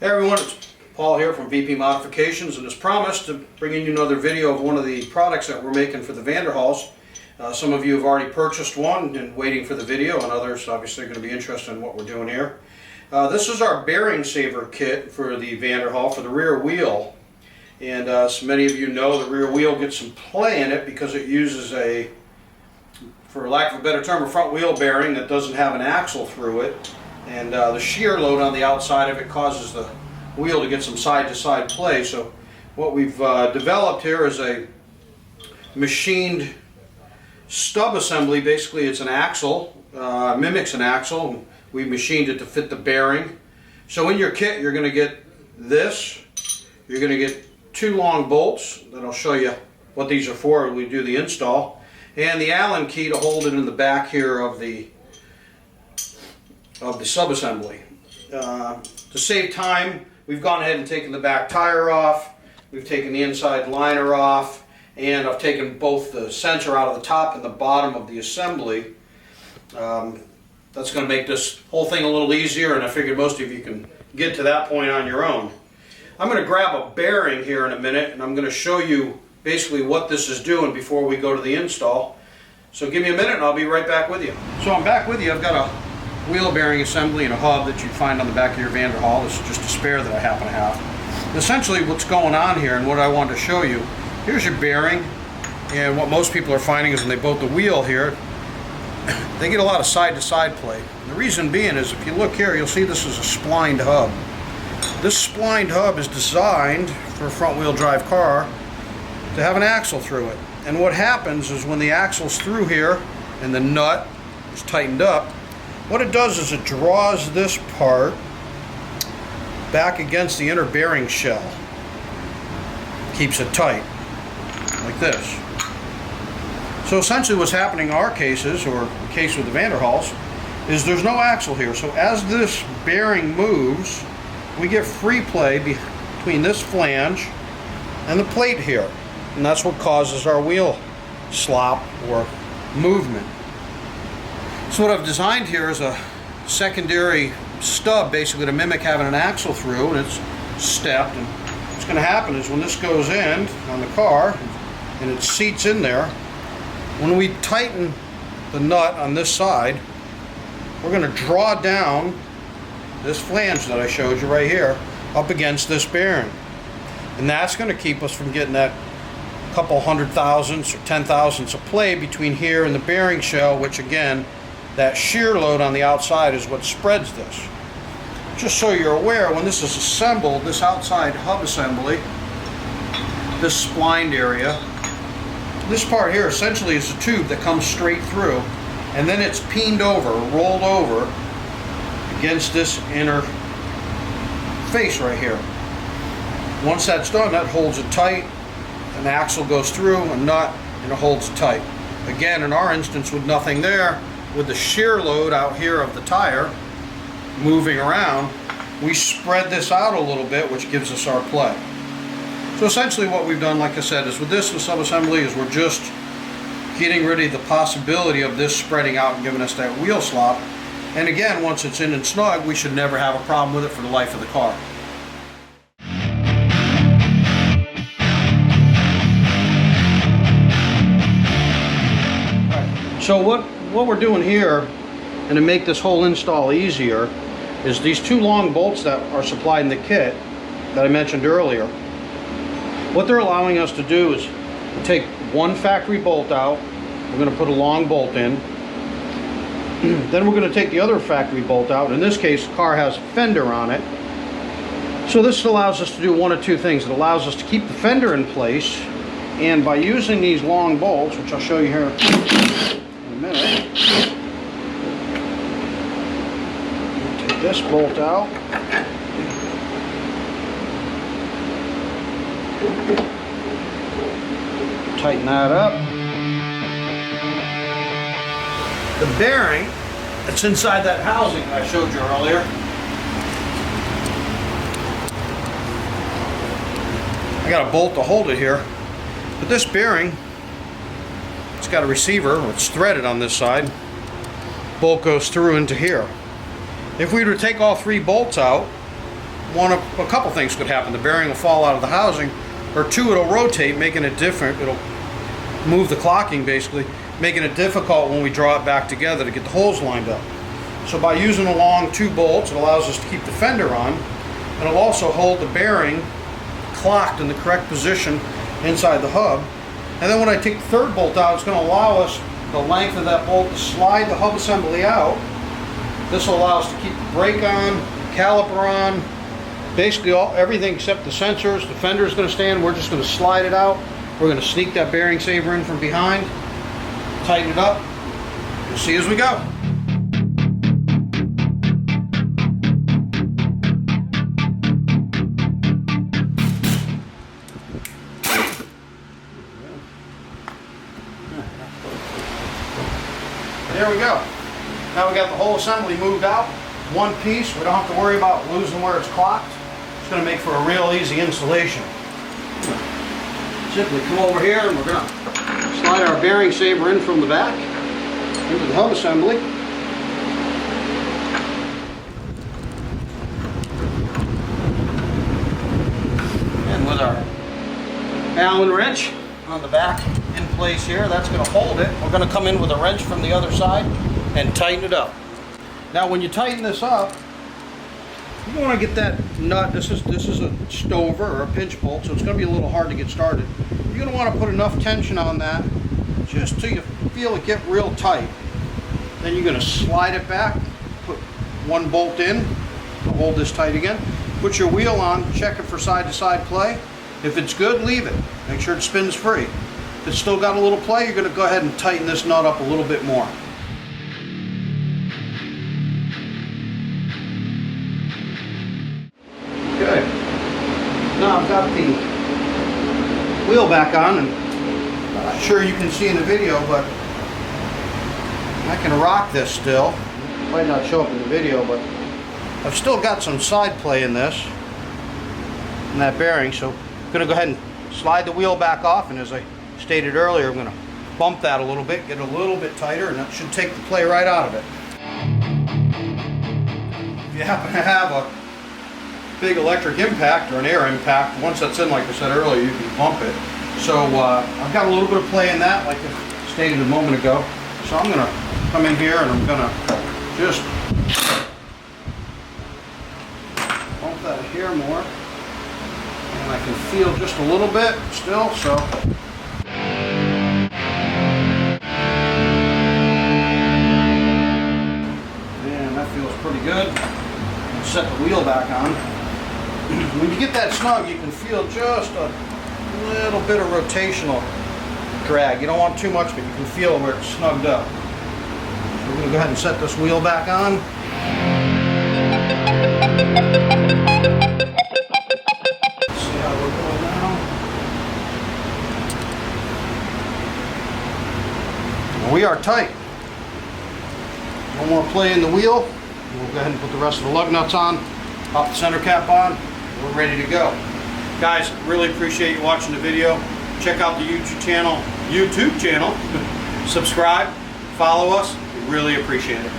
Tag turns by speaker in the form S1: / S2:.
S1: Hey everyone, it's Paul here from VP Modifications, and as promised, to bringing you another video of one of the products that we're making for the Vanderhalls. Some of you have already purchased one and waiting for the video, and others obviously are going to be interested in what we're doing here. This is our bearing saver kit for the Vanderhall for the rear wheel. And as many of you know, the rear wheel gets some play in it because it uses a, for lack of a better term, a front wheel bearing that doesn't have an axle through it. And the shear load on the outside of it causes the wheel to get some side-to-side play. So what we've developed here is a machined stub assembly. Basically it's an axle, mimics an axle. We machined it to fit the bearing. So in your kit you're going to get this. You're going to get two long bolts that I'll show you what these are for when we do the install, and the Allen key to hold it in the back here of the sub-assembly. To save time, we've gone ahead and taken the back tire off, we've taken the inside liner off, and I've taken both the sensor out of the top and the bottom of the assembly. That's going to make this whole thing a little easier, and I figured most of you can get to that point on your own. I'm going to grab a bearing here in a minute, and I'm going to show you basically what this is doing before we go to the install. So give me a minute and I'll be right back with you. So I'm back with you. I've got a wheel bearing assembly and a hub that you'd find on the back of your Vanderhall. This is just a spare that I happen to have. Essentially what's going on here and what I wanted to show you, here's your bearing, and what most people are finding is when they bolt the wheel here, they get a lot of side-to-side play. And the reason being is if you look here, you'll see this is a splined hub. This splined hub is designed for a front wheel drive car to have an axle through it. And what happens is when the axle's through here and the nut is tightened up, what it does is it draws this part back against the inner bearing shell. Keeps it tight, like this. So essentially what's happening in our cases, or the case with the Vanderhalls, is there's no axle here. So as this bearing moves, we get free play between this flange and the plate here. And that's what causes our wheel slop or movement. So what I've designed here is a secondary stub basically to mimic having an axle through, and it's stepped. And what's going to happen is when this goes in on the car and it seats in there, when we tighten the nut on this side, we're going to draw down this flange that I showed you right here up against this bearing. And that's going to keep us from getting that couple hundred thousandths or 10 thousandths of play between here and the bearing shell, which again, that shear load on the outside is what spreads this. Just so you're aware, when this is assembled, this outside hub assembly, this splined area, this part here essentially is a tube that comes straight through, and then it's peened over, rolled over against this inner face right here. Once that's done, that holds it tight. An axle goes through, a nut, and it holds it tight. Again, in our instance, with nothing there, with the shear load out here of the tire moving around, we spread this out a little bit, which gives us our play. So essentially what we've done, like I said, is with this sub-assembly is we're just getting rid of the possibility of this spreading out and giving us that wheel slop. And again, once it's in and snug, we should never have a problem with it for the life of the car. So what we're doing here, and to make this whole install easier, is these two long bolts that are supplied in the kit that I mentioned earlier. What they're allowing us to do is take one factory bolt out, we're going to put a long bolt in, then we're going to take the other factory bolt out. In this case, the car has a fender on it. So this allows us to do one of two things. It allows us to keep the fender in place, and by using these long bolts, which I'll show you here in a minute. Take this bolt out. Tighten that up. The bearing that's inside that housing I showed you earlier, I got a bolt to hold it here, but this bearing, it's got a receiver, it's threaded on this side, bolt goes through into here. If we were to take all three bolts out, a couple things could happen. The bearing will fall out of the housing, or two, it'll rotate, making it different. It'll move the clocking basically, making it difficult when we draw it back together to get the holes lined up. So by using the long 2 bolts, it allows us to keep the fender on, and it'll also hold the bearing clocked in the correct position inside the hub. And then when I take the 3rd bolt out, it's going to allow us the length of that bolt to slide the hub assembly out. This will allow us to keep the brake on, caliper on, basically everything except the sensors. The fender is going to stand. We're just going to slide it out. We're going to sneak that bearing saver in from behind, tighten it up. You'll see as we go. There we go. Now we got the whole assembly moved out, one piece. We don't have to worry about losing where it's clocked. It's going to make for a real easy installation. Simply come over here and we're going to slide our bearing saver in from the back into the hub assembly. And with our Allen wrench on the back in place here, that's going to hold it. We're going to come in with a wrench from the other side and tighten it up. Now when you tighten this up, you want to get that nut. This is a stover or a pinch bolt, so it's going to be a little hard to get started. You're going to want to put enough tension on that just till you feel it get real tight. Then you're going to slide it back, put 1 bolt in to hold this tight again. Put your wheel on, check it for side-to-side play. If it's good, leave it. Make sure it spins free. If it's still got a little play, you're going to go ahead and tighten this nut up a little bit more. Okay. Now I've got the wheel back on, and I'm not sure you can see in the video, but I can rock this still. It might not show up in the video, but I've still got some side play in this, in that bearing, so I'm going to go ahead and slide the wheel back off, and as I stated earlier, I'm going to bump that a little bit, get it a little bit tighter, and that should take the play right out of it. If you happen to have a big electric impact or an air impact, once that's in, like I said earlier, you can bump it. So I've got a little bit of play in that, like I stated a moment ago. So I'm going to come in here and I'm going to just bump that here more. And I can feel just a little bit still, so. And that feels pretty good. Set the wheel back on. When you get that snug, you can feel just a little bit of rotational drag. You don't want too much, but you can feel where it's snugged up. So we're going to go ahead and set this wheel back on. Let's see how we're going now. We are tight. One more play in the wheel. We'll go ahead and put the rest of the lug nuts on, pop the center cap on, we're ready to go. Guys, really appreciate you watching the video. Check out the YouTube channel, subscribe, follow us, we really appreciate it.